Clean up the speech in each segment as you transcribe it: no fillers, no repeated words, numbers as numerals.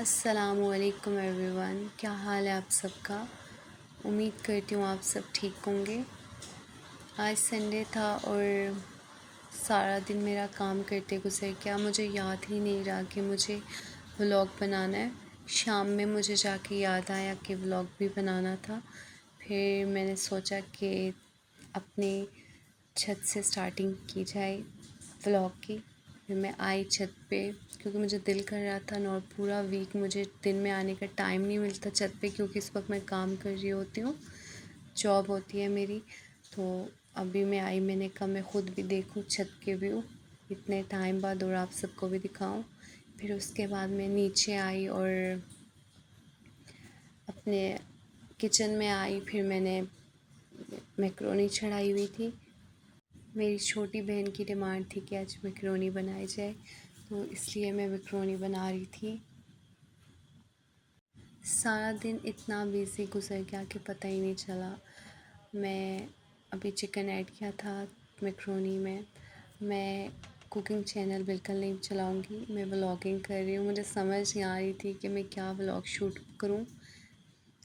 अस्सलामुअलैकुम एवरीवन, क्या हाल है आप सबका। उम्मीद करती हूँ आप सब ठीक होंगे। आज संडे था और सारा दिन मेरा काम करते गुजर गया। मुझे याद ही नहीं रहा कि मुझे व्लॉग बनाना है। शाम में मुझे जाके याद आया कि व्लॉग भी बनाना था। फिर मैंने सोचा कि अपने छत से स्टार्टिंग की जाए व्लॉग की। फिर मैं आई छत पे क्योंकि मुझे दिल कर रहा था और पूरा वीक मुझे दिन में आने का टाइम नहीं मिलता छत पे, क्योंकि इस वक्त मैं काम कर रही होती हूँ, जॉब होती है मेरी। तो अभी मैं आई, मैंने कहा मैं ख़ुद भी देखूँ छत के व्यू इतने टाइम बाद और आप सबको भी दिखाऊँ। फिर उसके बाद मैं नीचे आई और अपने किचन में आई। फिर मैंने मैक्रोनी चढ़ाई हुई थी। मेरी छोटी बहन की डिमांड थी कि आज मैक्रोनी बनाई जाए, तो इसलिए मैं मैक्रोनी बना रही थी। सारा दिन इतना बिज़ी गुजर गया कि पता ही नहीं चला। मैं अभी चिकन ऐड किया था मैक्रोनी में। मैं कुकिंग चैनल बिल्कुल नहीं चलाऊंगी, मैं व्लॉगिंग कर रही हूँ। मुझे समझ नहीं आ रही थी कि मैं क्या व्लॉग शूट करूँ,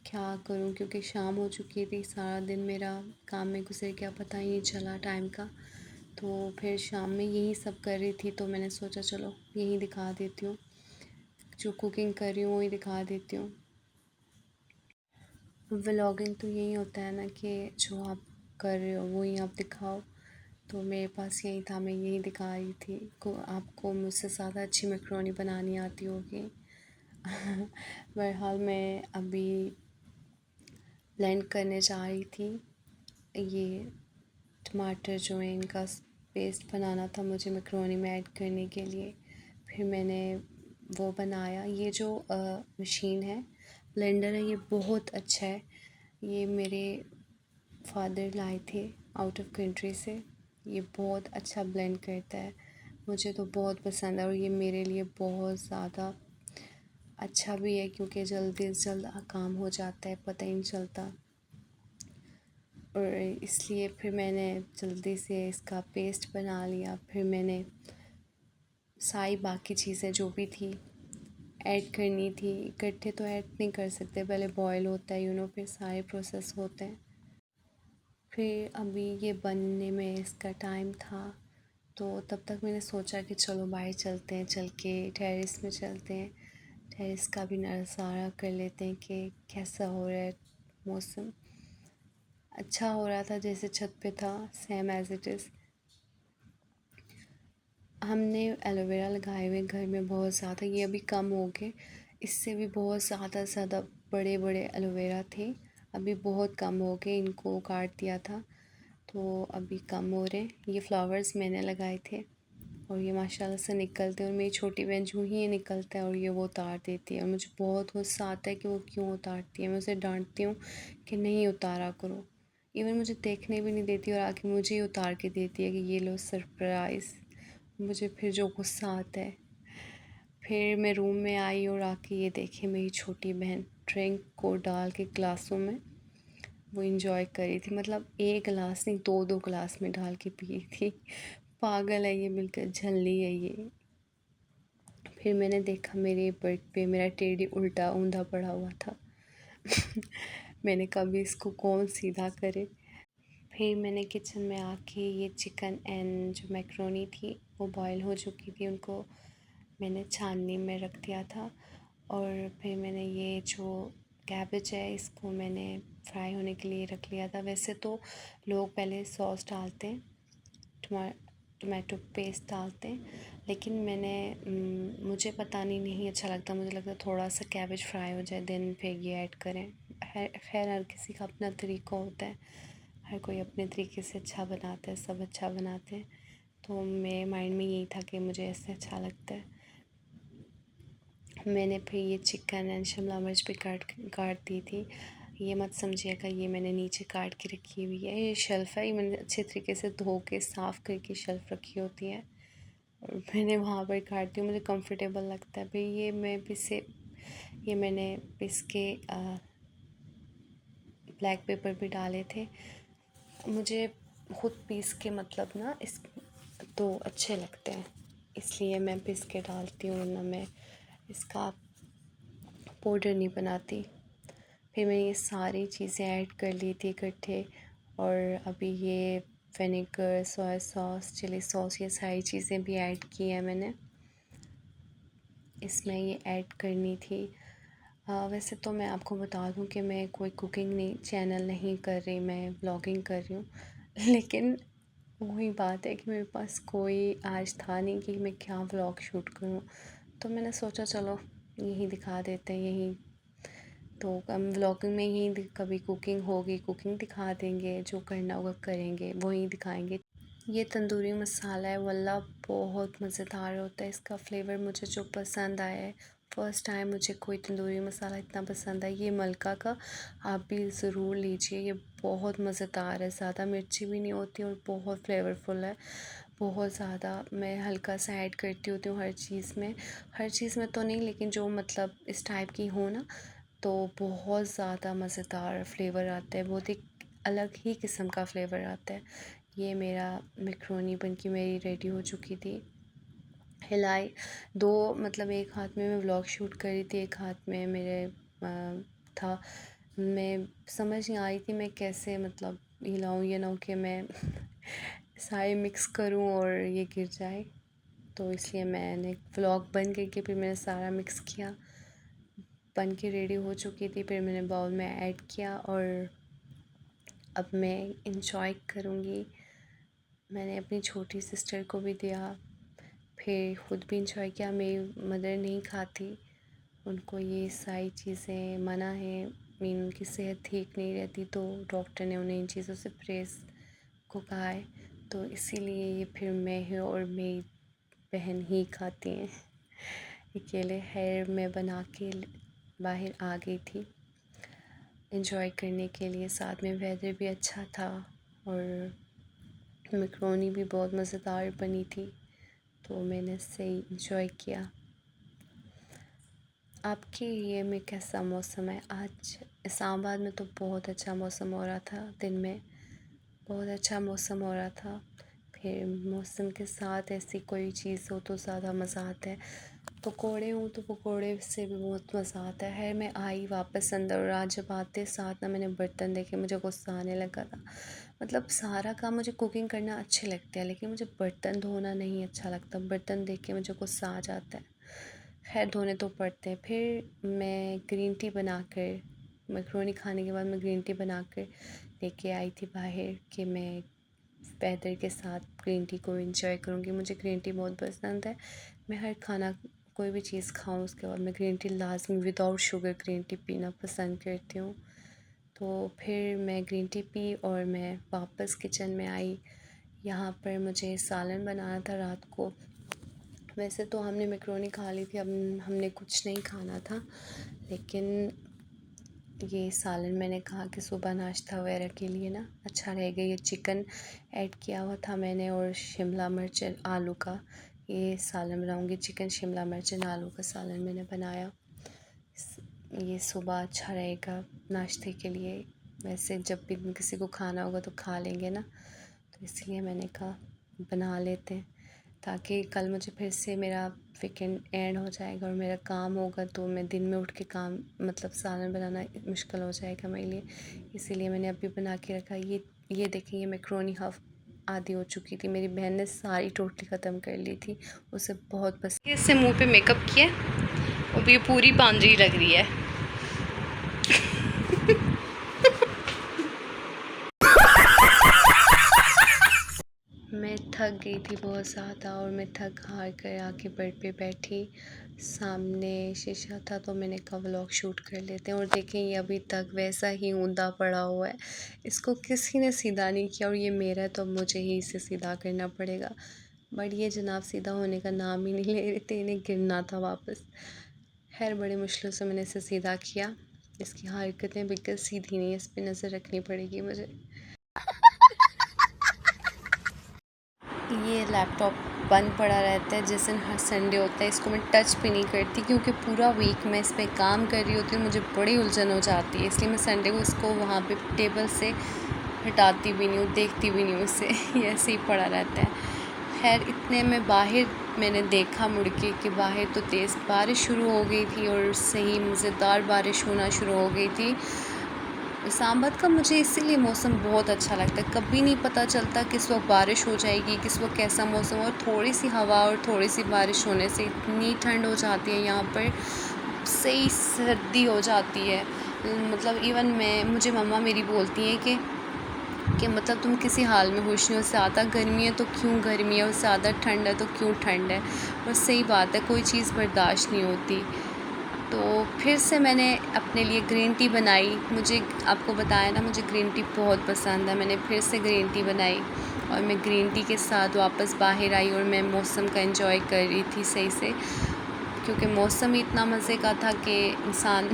क्या करूँ, क्योंकि शाम हो चुकी थी। सारा दिन मेरा काम में गुजर गया, पता ही नहीं चला टाइम का। तो फिर शाम में यही सब कर रही थी, तो मैंने सोचा चलो यही दिखा देती हूँ, जो कुकिंग कर रही हूँ वही दिखा देती हूँ। व्लॉगिंग तो यही होता है ना कि जो आप कर रहे हो वही आप दिखाओ। तो मेरे पास यही था, मैं यही दिखा रही थी। आपको मुझसे ज़्यादा अच्छी मैक्रोनी बनानी आती होगी। बहरहाल मैं अभी ब्लेंड करने जा रही थी। ये टमाटर जो है इनका पेस्ट बनाना था मुझे मैक्रोनी में ऐड करने के लिए। फिर मैंने वो बनाया। ये जो मशीन है, ब्लेंडर है, ये बहुत अच्छा है। ये मेरे फादर लाए थे आउट ऑफ कंट्री से। ये बहुत अच्छा ब्लेंड करता है, मुझे तो बहुत पसंद है। और ये मेरे लिए बहुत ज़्यादा अच्छा भी है क्योंकि जल्दी से जल्द काम हो जाता है, पता ही नहीं चलता। और इसलिए फिर मैंने जल्दी से इसका पेस्ट बना लिया। फिर मैंने सारी बाकी चीज़ें जो भी थी ऐड करनी थी, इकट्ठे तो ऐड नहीं कर सकते, पहले बॉयल होता है फिर सारे प्रोसेस होते हैं। फिर अभी ये बनने में इसका टाइम था, तो तब तक मैंने सोचा कि चलो बाहर चलते हैं, चल के टेरेस में चलते हैं, टेरेस का भी नज़ारा कर लेते हैं कि कैसा हो रहा है मौसम। अच्छा हो रहा था जैसे छत पे था, सेम एज़ इट इज़। हमने एलोवेरा लगाए हुए घर में बहुत ज़्यादा, ये अभी कम हो गए। इससे भी बहुत ज़्यादा बड़े बड़े एलोवेरा थे, अभी बहुत कम हो गए, इनको काट दिया था तो अभी कम हो रहे। ये फ्लावर्स मैंने लगाए थे और ये माशाल्लाह से निकलते हैं। और मेरी छोटी बहन जो ही ये निकलता है और ये वो उतार देती है, और मुझे बहुत गुस्सा आता है कि वो क्यों उतारती है। मैं उसे डांटती हूँ कि नहीं उतारा करो। इवन मुझे देखने भी नहीं देती और आके मुझे ही उतार के देती है कि ये लो सरप्राइज़। मुझे फिर जो गुस्सा आता है। फिर मैं रूम में आई और आके ये देखे मेरी छोटी बहन ड्रिंक को डाल के ग्लासों में वो इंजॉय कर रही थी। मतलब एक गिलास नहीं, दो दो गिलास में डाल के पी रही थी। पागल है ये, बिल्कुल झल्ली है ये। फिर मैंने देखा मेरे बेड पे मेरा टेडी उल्टा ऊंधा पड़ा हुआ था। मैंने कभी इसको कौन सीधा करे। फिर मैंने किचन में आके ये चिकन एंड जो मैक्रोनी थी वो बॉयल हो चुकी थी, उनको मैंने छाननी में रख दिया था। और फिर मैंने ये जो कैबेज है इसको मैंने फ्राई होने के लिए रख लिया था। वैसे तो लोग पहले सॉस डालते हैं, टमाटो पेस्ट डालते हैं, लेकिन मुझे पता नहीं अच्छा लगता। मुझे लगता है थोड़ा सा कैबेज फ्राई हो जाए देन फिर ये ऐड करें। खैर हर किसी का अपना तरीका होता है, हर कोई अपने तरीके से अच्छा बनाता है, सब अच्छा बनाते हैं। तो मेरे माइंड में यही था कि मुझे ऐसे अच्छा लगता है। मैंने फिर ये चिकन एंड शिमला मिर्च भी काट दी थी। ये मत समझिएगा ये मैंने नीचे काट के रखी हुई है, ये शेल्फ़ है, ये मैंने अच्छे तरीके से धो के साफ़ करके शेल्फ़ रखी होती है और मैंने वहाँ पर काट दी। मुझे कंफर्टेबल लगता है। फिर ये मैंने पिस के ब्लैक पेपर भी डाले थे। मुझे खुद पीस के मतलब ना इस तो अच्छे लगते हैं, इसलिए मैं पीस के डालती हूँ, वरना मैं इसका पाउडर नहीं बनाती। फिर मैंने ये सारी चीज़ें ऐड कर ली थी इकट्ठे, और अभी ये vinegar, soya sauce, chilli sauce, ये सारी चीज़ें भी ऐड की हैं मैंने। इसमें ये ऐड करनी थी। वैसे तो मैं आपको बता दूं कि मैं कोई कुकिंग नहीं चैनल नहीं कर रही, मैं व्लॉगिंग कर रही हूँ। लेकिन वही बात है कि मेरे पास कोई आज था नहीं कि मैं क्या व्लॉग शूट करूँ, तो मैंने सोचा चलो यही दिखा देते हैं यही। तो हम व्लॉगिंग में ही कभी कुकिंग होगी, कुकिंग दिखा देंगे, जो करना होगा करेंगे, वही दिखाएंगे। ये तंदूरी मसाला है, वल्ला बहुत मज़ेदार होता है। इसका फ्लेवर मुझे जो पसंद आया है, फ़र्स्ट टाइम मुझे कोई तंदूरी मसाला इतना पसंद आया। ये मलका का आप भी ज़रूर लीजिए, ये बहुत मज़ेदार है, ज़्यादा मिर्ची भी नहीं होती और बहुत फ्लेवरफुल है, बहुत ज़्यादा। मैं हल्का सा ऐड करती होती हूँ हर चीज़ में तो नहीं, लेकिन जो मतलब इस टाइप की हो ना, तो बहुत ज़्यादा मज़ेदार फ्लेवर आता है, बहुत एक अलग ही किस्म का फ्लेवर आता है। ये मेरा मैक्रोनी बनके मेरी रेडी हो चुकी थी। हिलाई दो, मतलब एक हाथ में मैं व्लॉग शूट कर रही थी, एक हाथ में मेरे था। मैं समझ नहीं आ रही थी मैं कैसे मतलब हिलाऊँ, ये ना हो कि मैं सारे मिक्स करूँ और ये गिर जाए। तो इसलिए मैंने व्लॉग बंद करके फिर मैंने सारा मिक्स किया, बन के रेडी हो चुकी थी। फिर मैंने बाउल में ऐड किया और अब मैं इंजॉय करूँगी। मैंने अपनी छोटी सिस्टर को भी दिया, फिर ख़ुद भी इंजॉय किया। मेरी मदर नहीं खाती, उनको ये सारी चीज़ें मना है, मीन उनकी सेहत ठीक नहीं रहती, तो डॉक्टर ने उन्हें इन चीज़ों से परहेज़ को कहा है। तो इसीलिए ये फिर मैं हूँ और मेरी बहन ही खाती हैं अकेले। हेयर मैं बना के बाहर आ गई थी इंजॉय करने के लिए, साथ में वेदर भी अच्छा था और मैक्रोनी भी बहुत मज़ेदार बनी थी, तो मैंने सही इंजॉय किया। आपके एरिया में कैसा मौसम है? आज इस्लामाबाद में तो बहुत अच्छा मौसम हो रहा था, दिन में बहुत अच्छा मौसम हो रहा था। फिर मौसम के साथ ऐसी कोई चीज़ हो तो ज़्यादा मज़ा आता है। पकोड़े हों तो पकोड़े से भी बहुत मज़ा आता है। मैं आई वापस अंदर, और आज जब आते साथ ना मैंने बर्तन देखे, मुझे गुस्सा आने लगा था। मतलब सारा काम मुझे कुकिंग करना अच्छे लगता है, लेकिन मुझे बर्तन धोना नहीं अच्छा लगता। बर्तन देख के मुझे गुस्सा आ जाता है। खैर धोने तो पड़ते हैं। फिर मैं ग्रीन टी बना कर, मैक्रोनी खाने के बाद मैं ग्रीन टी बना कर लेके आई थी बाहर कि मैं वेदर के साथ ग्रीन टी को एंजॉय करूँगी। मुझे ग्रीन टी बहुत पसंद है। मैं हर खाना कोई भी चीज़ खाऊं उसके बाद मैं ग्रीन टी लाजमी विदाउट शुगर ग्रीन टी पीना पसंद करती हूँ। तो फिर मैं ग्रीन टी पी और मैं वापस किचन में आई। यहाँ पर मुझे सालन बनाना था रात को। वैसे तो हमने मैक्रोनी खा ली थी, अब हमने कुछ नहीं खाना था, लेकिन ये सालन मैंने कहा कि सुबह नाश्ता वगैरह के लिए ना अच्छा रहेगा। ये चिकन ऐड किया हुआ था मैंने, और शिमला मिर्च आलू का ये सालन बनाऊंगी। चिकन शिमला मिर्च आलू का सालन मैंने बनाया। ये सुबह अच्छा रहेगा नाश्ते के लिए। वैसे जब भी किसी को खाना होगा तो खा लेंगे ना, तो इसलिए मैंने कहा बना लेते हैं, ताकि कल मुझे फिर से मेरा वीकेंड एंड हो जाएगा और मेरा काम होगा, तो मैं दिन में उठ के काम मतलब सालन बनाना मुश्किल हो जाएगा मेरे लिए। इसीलिए मैंने अभी बना के रखा। ये देखें, ये मैक्रोनी हाफ आधी हो चुकी थी। मेरी बहन ने सारी टोटली ख़त्म कर ली थी, उसे बहुत पसंद। इससे मुंह पे मेकअप किया और ये पूरी बांदरी लग रही है। मैं थक गई थी बहुत ज़्यादा, और मैं थक हार कर आके बेड पे बैठी। सामने शीशा था तो मैंने कहा व्लॉग शूट कर लेते हैं। और देखें ये अभी तक वैसा ही ऊंधा पड़ा हुआ है, इसको किसी ने सीधा नहीं किया, और ये मेरा है तो अब मुझे ही इसे सीधा करना पड़ेगा। बट ये जनाब सीधा होने का नाम ही नहीं ले रहे थे, इन्हें गिरना था वापस। खैर बड़ी मुश्किल से मैंने इसे सीधा किया। इसकी हरकतें बिल्कुल सीधी नहीं है, इस पर नज़र रखनी पड़ेगी मुझे। ये लैपटॉप बंद पड़ा रहता है जिस दिन हर संडे होता है, इसको मैं टच भी नहीं करती, क्योंकि पूरा वीक मैं इस पे काम कर रही होती हूँ, मुझे बड़ी उलझन हो जाती है। इसलिए मैं संडे को इसको वहाँ पे टेबल से हटाती भी नहीं हूँ, देखती भी नहीं हूँ इसे ये ऐसे ही पड़ा रहता है। खैर इतने में बाहर मैंने देखा मुड़ के कि बाहर तो तेज़ बारिश शुरू हो गई थी और सही मज़ेदार बारिश होना शुरू हो गई थी। इस्लामाबाद का मुझे इसीलिए मौसम बहुत अच्छा लगता है, कभी नहीं पता चलता किस वक्त बारिश हो जाएगी, किस वक्त कैसा मौसम, और थोड़ी सी हवा और थोड़ी सी बारिश होने से इतनी ठंड हो जाती है यहाँ पर, सही सर्दी हो जाती है। मतलब इवन मुझे मम्मा मेरी बोलती हैं कि मतलब तुम किसी हाल में खुश नहीं हो, ज़्यादा गर्मी है तो क्यों गर्मी है और ज़्यादा ठंड है तो क्यों ठंड है। और सही बात है, कोई चीज़ बर्दाश्त नहीं होती। तो फिर से मैंने अपने लिए ग्रीन टी बनाई। मुझे आपको बताया ना, मुझे ग्रीन टी बहुत पसंद है। मैंने फिर से ग्रीन टी बनाई और मैं ग्रीन टी के साथ वापस बाहर आई और मैं मौसम का एंजॉय कर रही थी सही से, क्योंकि मौसम ही इतना मज़े का था कि इंसान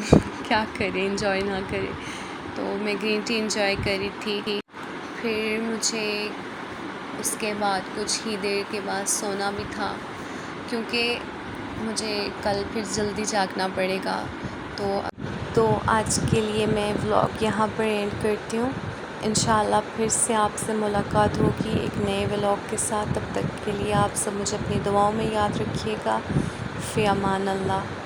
क्या करे, एंजॉय ना करे। तो मैं ग्रीन टी एंजॉय कर रही थी। फिर मुझे उसके बाद कुछ ही देर के बाद सोना भी था, क्योंकि मुझे कल फिर जल्दी जागना पड़ेगा। तो आज के लिए मैं व्लॉग यहाँ पर एंड करती हूँ। इंशाल्लाह फिर से आपसे मुलाकात होगी एक नए व्लॉग के साथ। तब तक के लिए आप सब मुझे अपनी दुआओं में याद रखिएगा। फ़ी अमान अल्लाह।